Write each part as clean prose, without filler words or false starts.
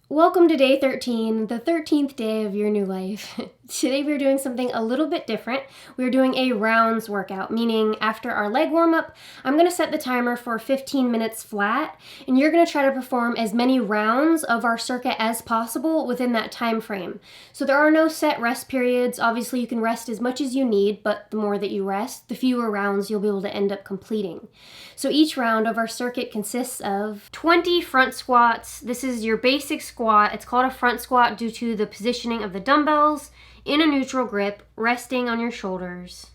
Welcome to day 13, the 13th day of your new life. Today we're doing something a little bit different. We're doing a rounds workout, meaning after our leg warm-up, I'm going to set the timer for 15 minutes flat, and you're going to try to perform as many rounds of our circuit as possible within that time frame. So there are no set rest periods. Obviously you can rest as much as you need, but the more that you rest, the fewer rounds you'll be able to end up completing. So each round of our circuit consists of 20 front squats. This is your basic squat. It's called a front squat due to the positioning of the dumbbells in a neutral grip, resting on your shoulders.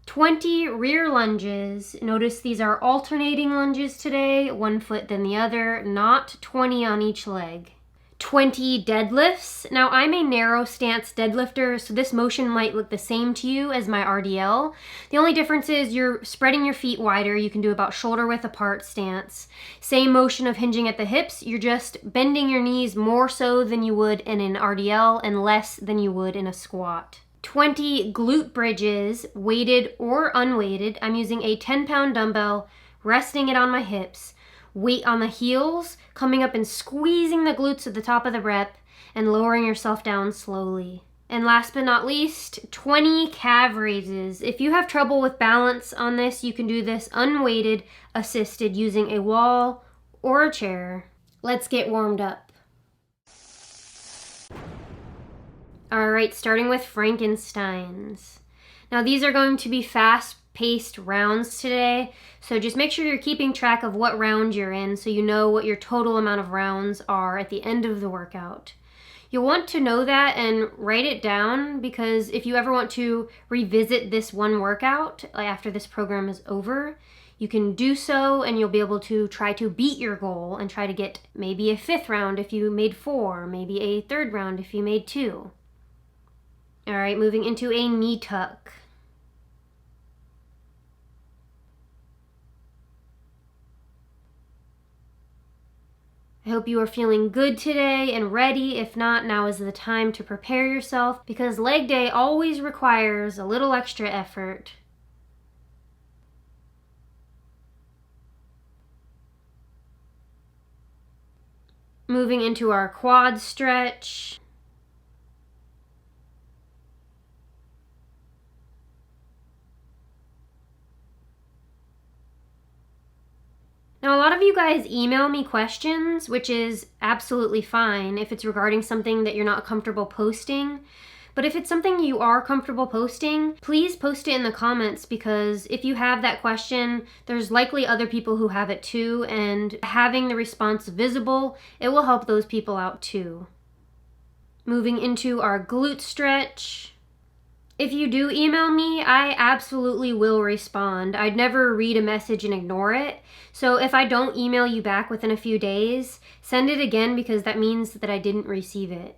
20 rear lunges. Notice these are alternating lunges today, one foot then the other, not 20 on each leg. 20 deadlifts. Now I'm a narrow stance deadlifter, so this motion might look the same to you as my RDL. The only difference is you're spreading your feet wider. You can do about shoulder width apart stance. Same motion of hinging at the hips. You're just bending your knees more so than you would in an RDL and less than you would in a squat. 20 glute bridges, weighted or unweighted. I'm using a 10-pound dumbbell, resting it on my hips. Weight on the heels, coming up and squeezing the glutes at the top of the rep and lowering yourself down slowly. And last but not least, 20 calf raises. If you have trouble with balance on this, you can do this unweighted, assisted using a wall or a chair. Let's get warmed up. All right, starting with Frankensteins. Now these are going to be fast-paced rounds today, so just make sure you're keeping track of what round you're in so you know what your total amount of rounds are at the end of the workout. You'll want to know that and write it down, because if you ever want to revisit this one workout after this program is over, you can do so and you'll be able to try to beat your goal and try to get maybe a 5th round if you made 4, maybe a 3rd round if you made 2. All right, moving into a knee tuck. I hope you are feeling good today and ready. If not, now is the time to prepare yourself, because leg day always requires a little extra effort. Moving into our quad stretch. Now, a lot of you guys email me questions, which is absolutely fine if it's regarding something that you're not comfortable posting. But if it's something you are comfortable posting, please post it in the comments, because if you have that question, there's likely other people who have it too, and having the response visible, it will help those people out too. Moving into our glute stretch. If you do email me, I absolutely will respond. I'd never read a message and ignore it. So if I don't email you back within a few days, send it again, because that means that I didn't receive it.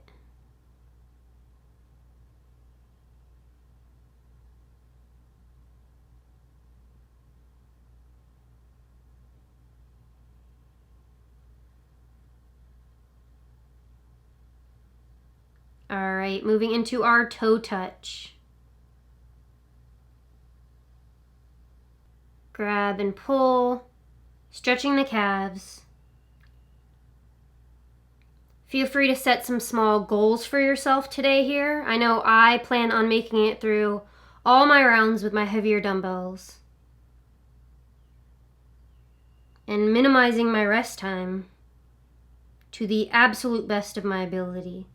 All right, moving into our toe touch. Grab and pull, stretching the calves. Feel free to set some small goals for yourself today here. I know I plan on making it through all my rounds with my heavier dumbbells and minimizing my rest time to the absolute best of my ability.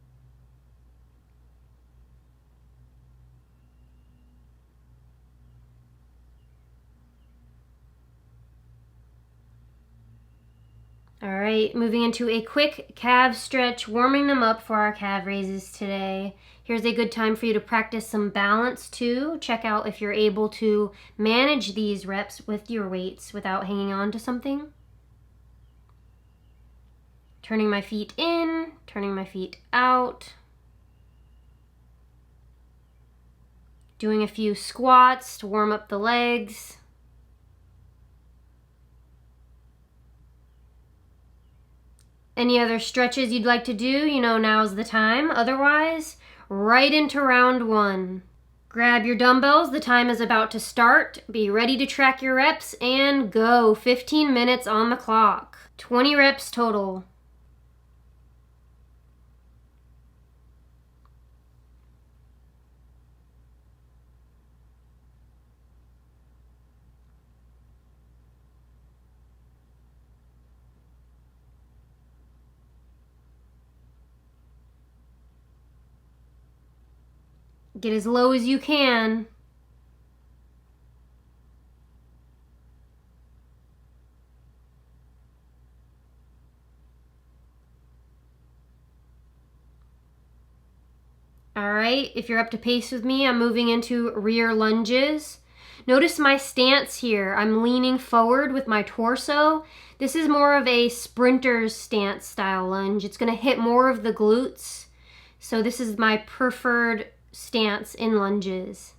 All right, moving into a quick calf stretch, warming them up for our calf raises today. Here's a good time for you to practice some balance too. Check out if you're able to manage these reps with your weights without hanging on to something. Turning my feet in, turning my feet out. Doing a few squats to warm up the legs. Any other stretches you'd like to do, you know now's the time. Otherwise, right into round 1. Grab your dumbbells, the time is about to start. Be ready to track your reps and go. 15 minutes on the clock. 20 reps total. Get as low as you can. All right, if you're up to pace with me, I'm moving into rear lunges. Notice my stance here. I'm leaning forward with my torso. This is more of a sprinter's stance style lunge. It's gonna hit more of the glutes. So this is my preferred stance in lunges.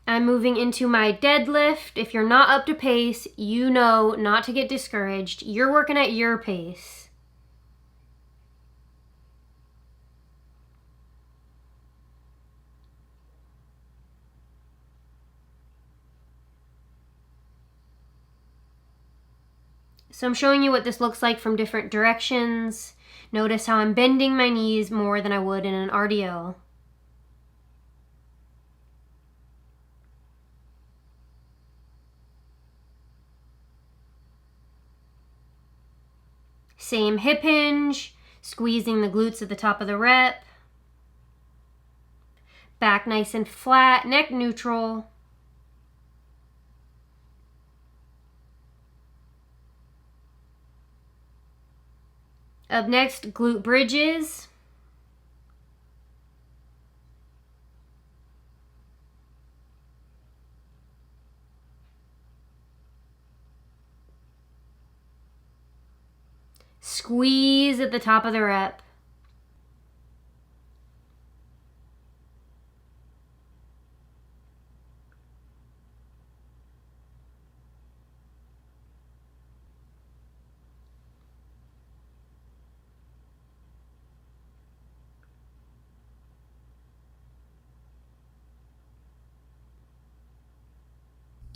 I'm moving into my deadlift. If you're not up to pace, you know not to get discouraged. You're working at your pace. So I'm showing you what this looks like from different directions. Notice how I'm bending my knees more than I would in an RDL. Same hip hinge, squeezing the glutes at the top of the rep. Back nice and flat, neck neutral. Up next, glute bridges. Squeeze at the top of the rep.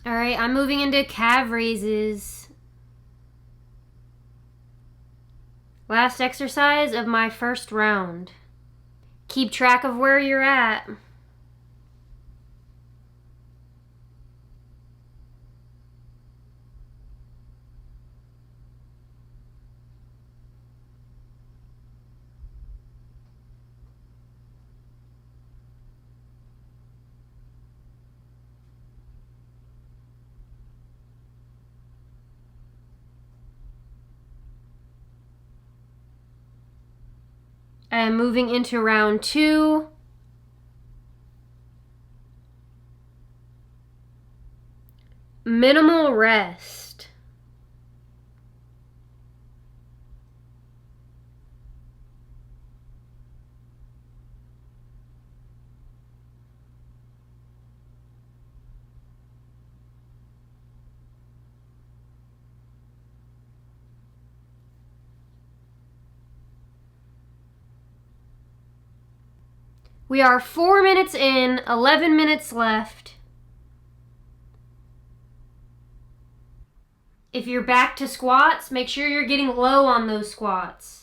All right, I'm moving into calf raises. Last exercise of my first round. Keep track of where you're at. I am moving into round 2. Minimal rest. We are 4 minutes in, 11 minutes left. If you're back to squats, make sure you're getting low on those squats.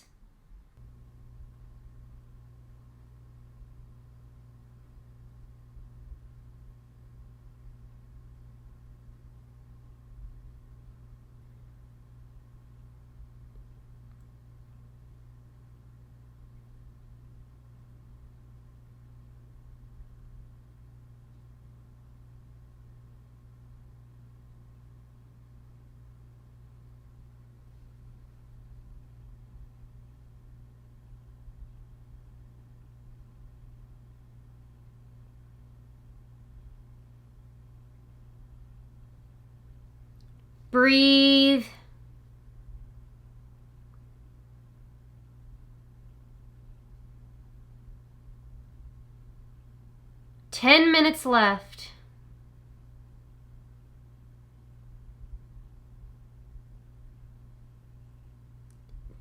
Breathe. Ten minutes left.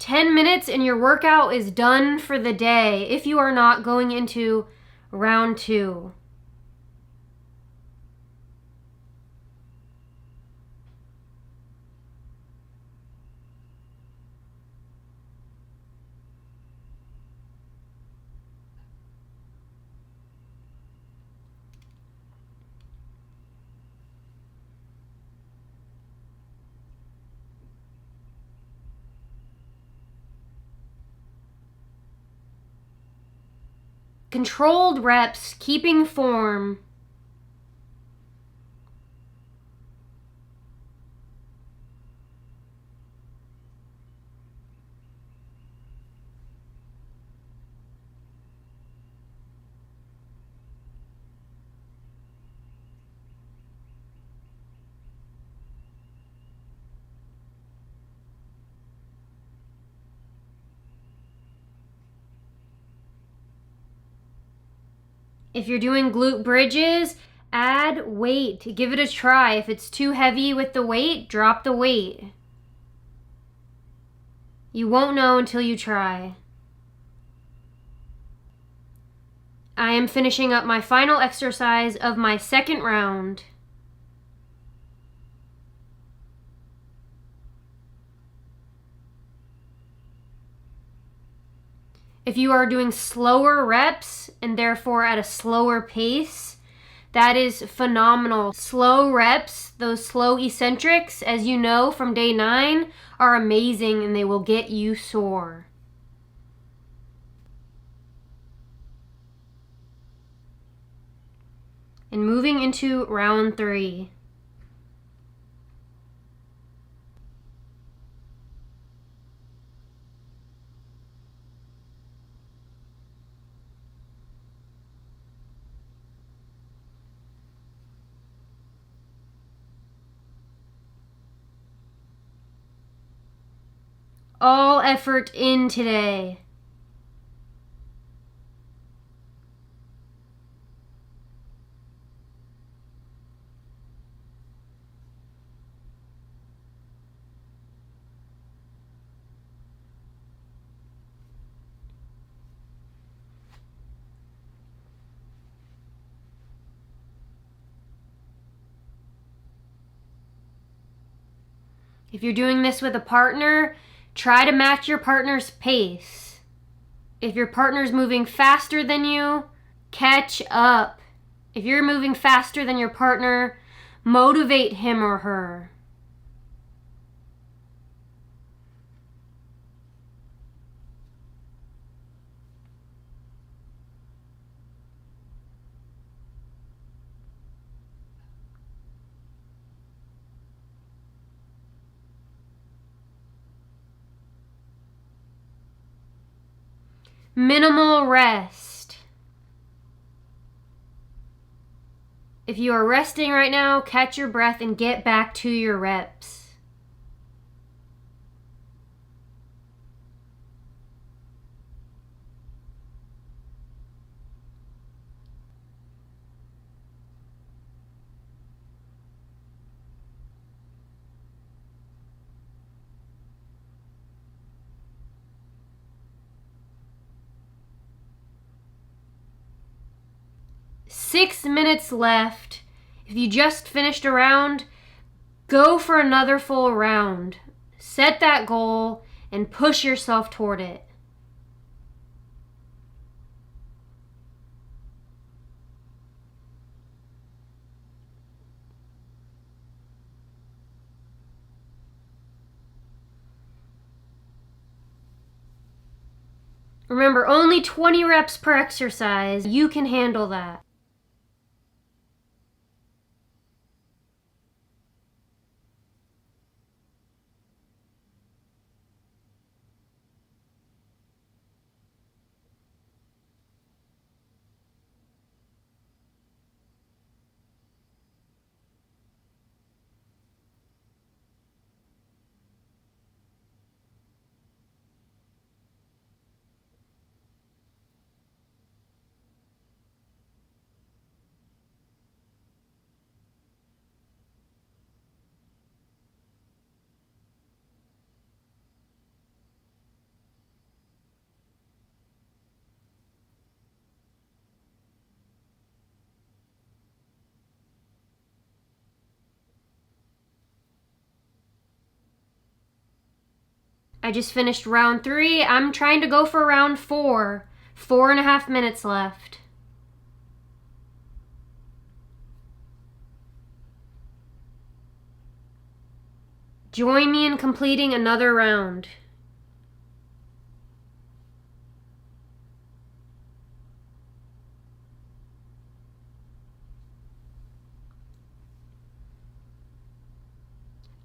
And your workout is done for the day if you are not going into round 2. Controlled reps, keeping form. If you're doing glute bridges, add weight. Give it a try. If it's too heavy with the weight, drop the weight. You won't know until you try. I am finishing up my final exercise of my second round. If you are doing slower reps and therefore at a slower pace, that is phenomenal. Slow reps, those slow eccentrics, as you know from day 9, are amazing and they will get you sore. And moving into round 3. All effort in today. If you're doing this with a partner, try to match your partner's pace. If your partner's moving faster than you, catch up. If you're moving faster than your partner, motivate him or her. Minimal rest. If you are resting right now, catch your breath and get back to your reps. Six minutes left. If you just finished a round, go for another full round. Set that goal and push yourself toward it. Remember, only 20 reps per exercise. You can handle that. I just finished round 3. I'm trying to go for round 4. 4.5 minutes left. Join me in completing another round.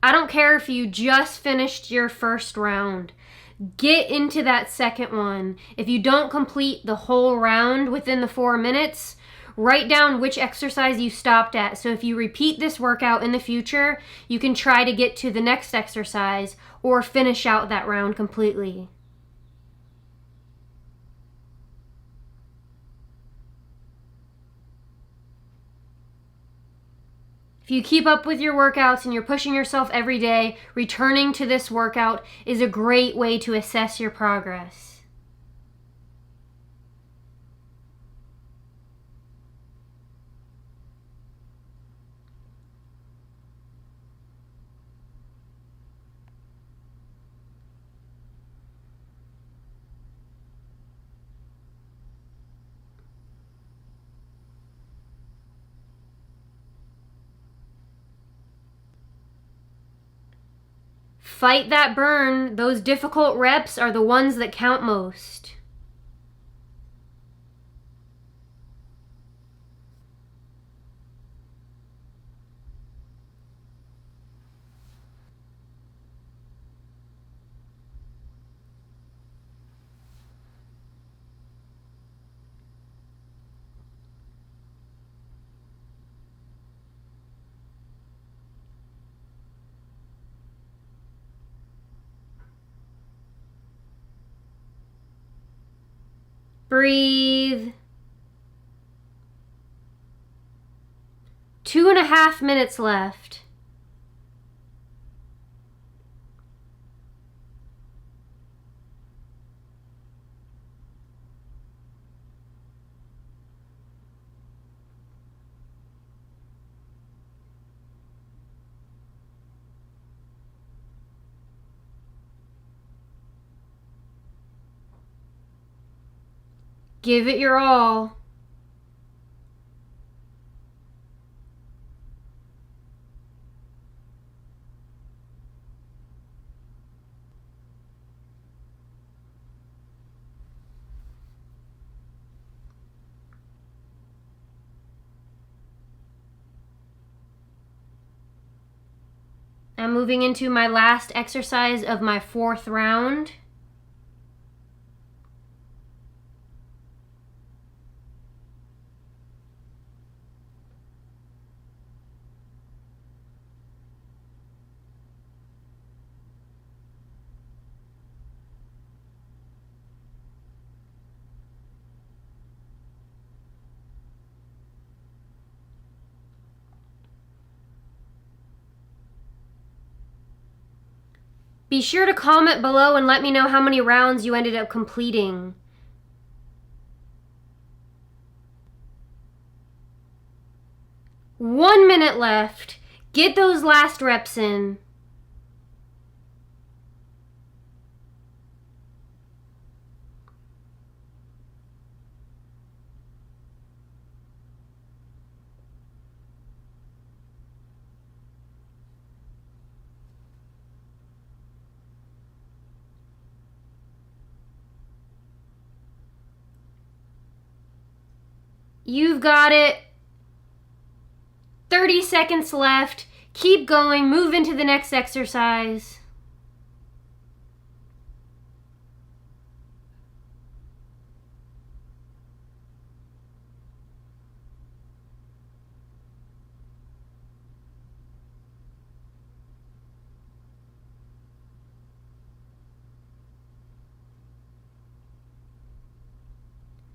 I don't care if you just finished your first round. Get into that second one. If you don't complete the whole round within the 4 minutes, write down which exercise you stopped at. So if you repeat this workout in the future, you can try to get to the next exercise or finish out that round completely. If you keep up with your workouts and you're pushing yourself every day, returning to this workout is a great way to assess your progress. Fight that burn. Those difficult reps are the ones that count most. Breathe. 2.5 minutes left. Give it your all. I'm moving into my last exercise of my 4th round. Be sure to comment below and let me know how many rounds you ended up completing. One minute left. Get those last reps in. You've got it. 30 seconds left. Keep going. Move into the next exercise.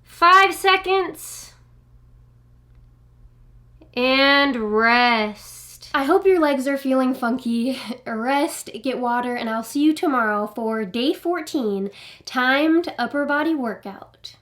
Five seconds. And rest. I hope your legs are feeling funky. Rest, get water, and I'll see you tomorrow for day 14, timed upper body workout.